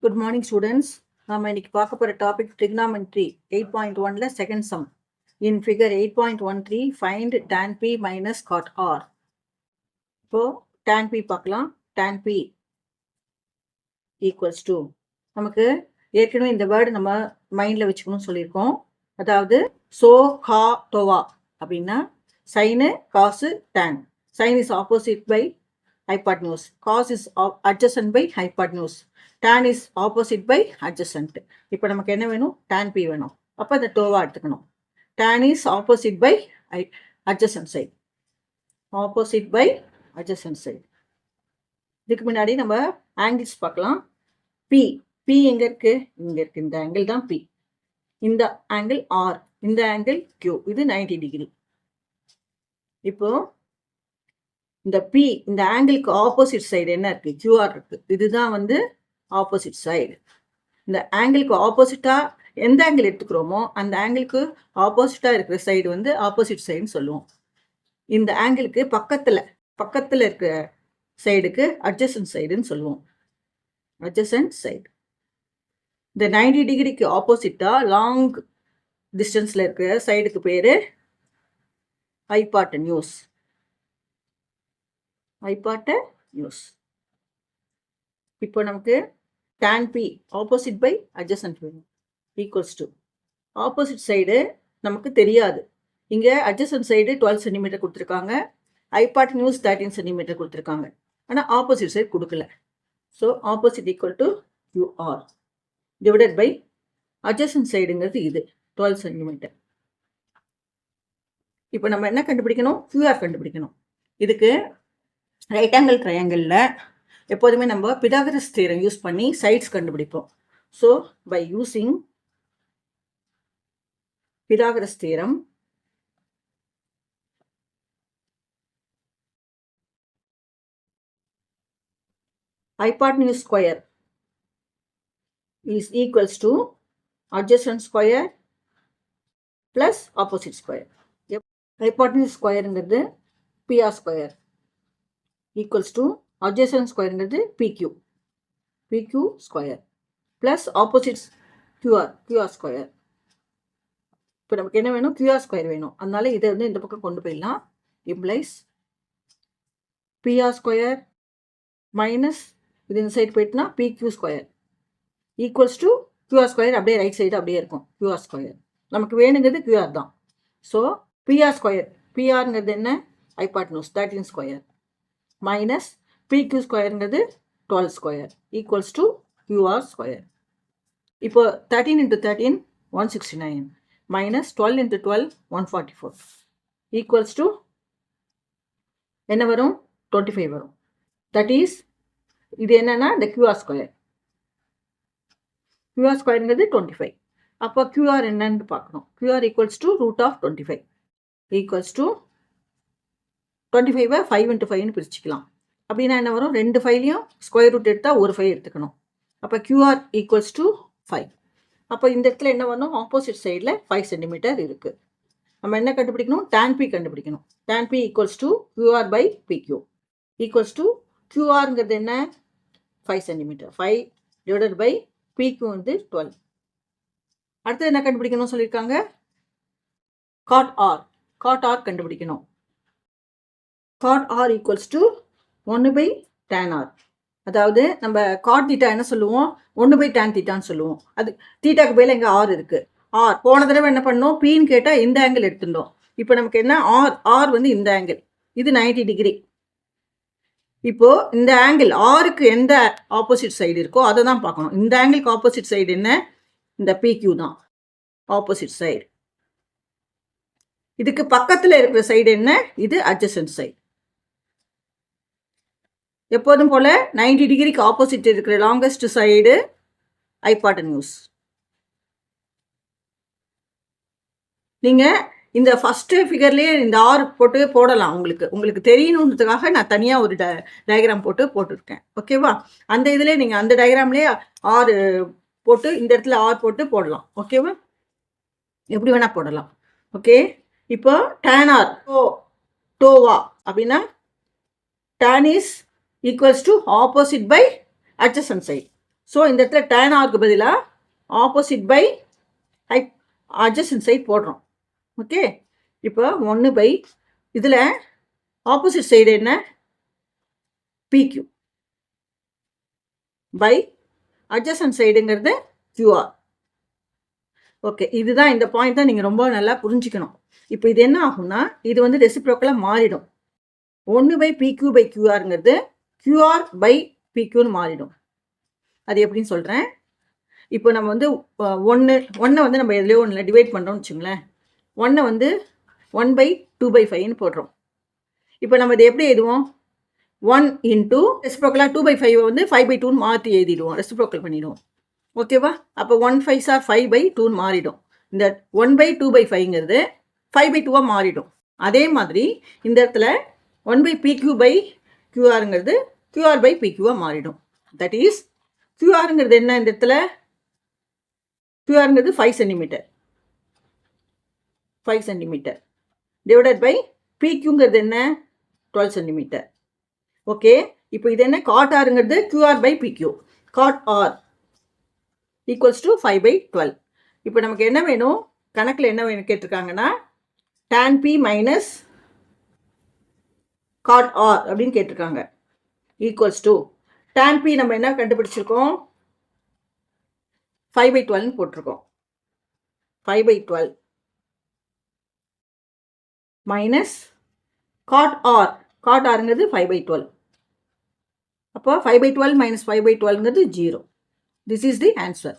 Good morning, students. நாம் இன்னைக்கு பார்க்க போற டாபிக் trigonometry 8.1ல second sum. In figure 8.13 find tan p minus cot r. இப்போ tan p பார்க்கலாம். tan p equals to நமக்கு ஏற்கனவே இந்த வேர்டு நம்ம மைண்ட்ல வச்சுக்கணும்னு சொல்லியிருக்கோம். அதாவது so ca tova அப்படின்னா sin cos tan. Sin is opposite by hypotenuse. Cos is adjacent by hypotenuse. Tan is opposite by adjacent. இப்போ நமக்கு என்ன வேணும்? tan p வேணும். அப்போ இந்த டோவா எடுத்துக்கணும். Tan is opposite by adjacent side. Opposite by adjacent side. இதுக்கு முன்னாடி நம்ம ஆங்கிள்ஸ் பார்க்கலாம். P. P எங்க இருக்கு? இங்க இருக்கு. இந்த ஆங்கிள் தான் P. இந்த ஆங்கிள் R. இந்த ஆங்கிள் Q. இது 90 டிகிரி. இப்போ இந்த P இந்த ஆங்கிளுக்கு ஆப்போசிட் சைடு என்ன இருக்கு? QR இருக்கு. இதுதான் வந்து ஆப்போசிட் சைடு. இந்த ஆங்கிளுக்கு ஆப்போசிட்டா எந்த ஆங்கிள் எடுத்துக்கிறோமோ அந்த ஆங்கிளுக்கு ஆப்போசிட்டா இருக்கிற சைடு வந்து ஆப்போசிட் சைடுன்னு சொல்லுவோம். இந்த ஆங்கிளுக்கு பக்கத்துல இருக்கிற சைடுக்கு அட்ஜசன்ட் சைடுன்னு சொல்லுவோம். Adjacent side. இந்த 90 டிகிரிக்கு ஆப்போசிட்டா லாங் டிஸ்டன்ஸ்ல இருக்கிற சைடுக்கு பேரு ஹைபாட்டன்யூஸ். ஹைபாட்டன்யூஸ். இப்போ நமக்கு tan p opposite by adjacent வேணும். equals to opposite சைடு நமக்கு தெரியாது. இங்க adjacent சைடு 12 cm கொடுத்துருக்காங்க. hypotenuse 13 cm கொடுத்துருக்காங்க. ஆனா ஆப்போசிட் சைடு கொடுக்கல. So opposite equal to QR divided by adjacent சைடுங்கிறது இது 12 cm. இப்போ நம்ம என்ன கண்டுபிடிக்கணும்? QR கண்டுபிடிக்கணும். இதுக்கு ரைட் ஆங்கிள் ட்ரையாங்கிளில் எப்போதுமே நம்ம Pythagoras theorem யூஸ் பண்ணி சைட்ஸ் கண்டுபிடிப்போம். So by using Pythagoras theorem, hypotenuse square is equals to adjacent square plus opposite square. Hypotenuse squareங்கிறது PR square equals to adjacent squareங்கிறது PQ square plus opposite QR square. இப்போ நமக்கு என்ன வேணும்? QR square வேணும். அதனால இதை வந்து இந்த பக்கம் கொண்டு போயிடலாம். implies PR square minus இது இந்த சைடு போயிட்டுனா PQ square equals to QR square அப்படியே ரைட் சைடு அப்படியே இருக்கும். QR square நமக்கு வேணுங்கிறது QR தான். ஸோ PR square PRங்கிறது என்ன? hypotenuse 13 square minus PQ ஸ்கொயருங்கிறது 12 square equals to QR square. இப்போ 13 into 13 169 minus 12 into 12 144 equals to என்ன வரும்? 25 வரும். தட் இஸ் இது என்னன்னா இந்த QR ஸ்கொயர். QR ஸ்கொயருங்கிறது 25. அப்போ QR என்னன்னு பார்க்கணும். QR equals to root of 25 equals to 25 5 into 5ன்னு பிரிச்சுக்கலாம். அப்படின்னா என்ன வரும்? ரெண்டு ஃபைலையும் ஸ்கொயர் ரூட் எடுத்தால் ஒரு ஃபைவ் எடுத்துக்கணும். அப்போ QR ஈக்குவல்ஸ் டு 5. அப்போ இந்த இடத்துல என்ன வரணும்? ஆப்போசிட் சைடில் 5 cm இருக்குது. நம்ம என்ன கண்டுபிடிக்கணும்? tan p கண்டுபிடிக்கணும். tan p equals to QR by PQ equals to QRங்கிறது என்ன? 5 cm 5 டிவைடட் பை PQ வந்து 12. அடுத்தது என்ன கண்டுபிடிக்கணும் சொல்லியிருக்காங்க? cot R கண்டுபிடிக்கணும். cot R equals to 1/tan r. அதாவது நம்ம காட் தீட்டா என்ன சொல்லுவோம்? 1/tan தீட்டான்னு சொல்லுவோம். அது தீட்டாக்கு பேல இங்கே ஆர் இருக்கு. ஆர் போன தடவை என்ன பண்ணோம்? பீன்னு கேட்டால் இந்த ஆங்கிள் எடுத்துட்டோம். இப்போ நமக்கு என்ன? ஆர் வந்து இந்த ஆங்கிள், இது 90 டிகிரி. இப்போ இந்த ஆங்கிள் ஆருக்கு எந்த ஆப்போசிட் சைடு இருக்கோ அதை தான் பார்க்கணும். இந்த ஆங்கிளுக்கு ஆப்போசிட் சைடு என்ன? இந்த PQ தான் ஆப்போசிட் சைடு. இதுக்கு பக்கத்தில் இருக்கிற சைடு என்ன? இது அட்ஜசன்ட் சைடு. எப்போதும் போல 90 டிகிரிக்கு ஆப்போசிட் இருக்கிற லாங்கஸ்ட் சைடு ஹைபாட்டன்யூஸ். நீங்க இந்த ஃபர்ஸ்ட் ஃபிகர்லயே இந்த ஆர் போட்டு போடலாம். உங்களுக்கு தெரியணுன்றதுக்காக நான் தனியா ஒரு டயக்ராம் போட்டுருக்கேன். ஓகேவா? அந்த இதுல நீங்க அந்த டயக்ராம்லயே ஆர் போட்டு இந்த இடத்துல ஆர் போட்டு போடலாம். ஓகேவா? எப்படி வேணா போடலாம். ஓகே. இப்போ tan r டோவா அப்படின்னா tan is equals to opposite by adjacent side. So இந்த இடத்துல tan r க்கு பதிலாக ஆப்போசிட் பை adjacent சைட் போடுறோம். ஓகே, இப்போ 1 பை இதில் ஆப்போசிட் சைடு என்ன, PQ பை adjacent சைடுங்கிறது QR. ஓகே, இதுதான் இந்த பாயிண்ட் தான் நீங்கள் ரொம்ப நல்லா புரிஞ்சுக்கணும். இப்போ இது என்ன ஆகும்னா, இது வந்து ரெசிப்ரோக்கலாக மாறிடும். 1 பை PQ பை QRங்கிறது QR பை PQன்னு மாறிடும். அது எப்படின்னு சொல்கிறேன். இப்போ நம்ம வந்து ஒன்றை வந்து நம்ம எதுலையோ ஒன்றில் டிவைட் பண்ணுறோம்னு வச்சுங்களேன். 1 வந்து 1 பை 2 பை 5ன்னு போடுறோம். இப்போ நம்ம இதை எப்படி எழுதுவோம், 1 இன்டூ ரெசிப்ரோக்கலாக 2 பை 5 வந்து 5 பை 2ன்னு மாற்றி எழுதிடுவோம், ரெசிப்ரோக்கல் பண்ணிவிடுவோம். ஓகேவா, அப்போ 1 5s are 5 பை 2ன்னு மாறிடும். இந்த 1 பை 2 பை 5ங்கிறது 5 பை 2வாக மாறிடும். அதே மாதிரி இந்த இடத்துல 1 பை PQ பை QRங்கிறது QR பை PQவாக மாறிடும். தட் இஸ் QRங்கிறது என்ன, இந்த இடத்துல QRங்கிறது 5 சென்டிமீட்டர், 5 சென்டிமீட்டர் டிவைடட் பை PQங்கிறது என்ன, 12 சென்டிமீட்டர். ஓகே, இப்போ இது என்ன, காட் ஆருங்கிறது QR by PQ, cot R equals to 5 by 12. இப்போ நமக்கு என்ன வேணும், கணக்கில் என்ன வேணும் கேட்டிருக்காங்கன்னா, tan P minus God R அப்படின்னு கேட்டிருக்காங்க. ஈக்குவல்ஸ் டு tan P நம்ம என்ன கண்டுபிடிச்சிருக்கோம், 5 பை 12ன்னு போட்டிருக்கோம். 5 பை 12 மைனஸ் காட் ஆருங்கிறது 5 பை 12. அப்போ 5 பை 12 மைனஸ் 5 பை 12ங்கிறது 0. This is the answer.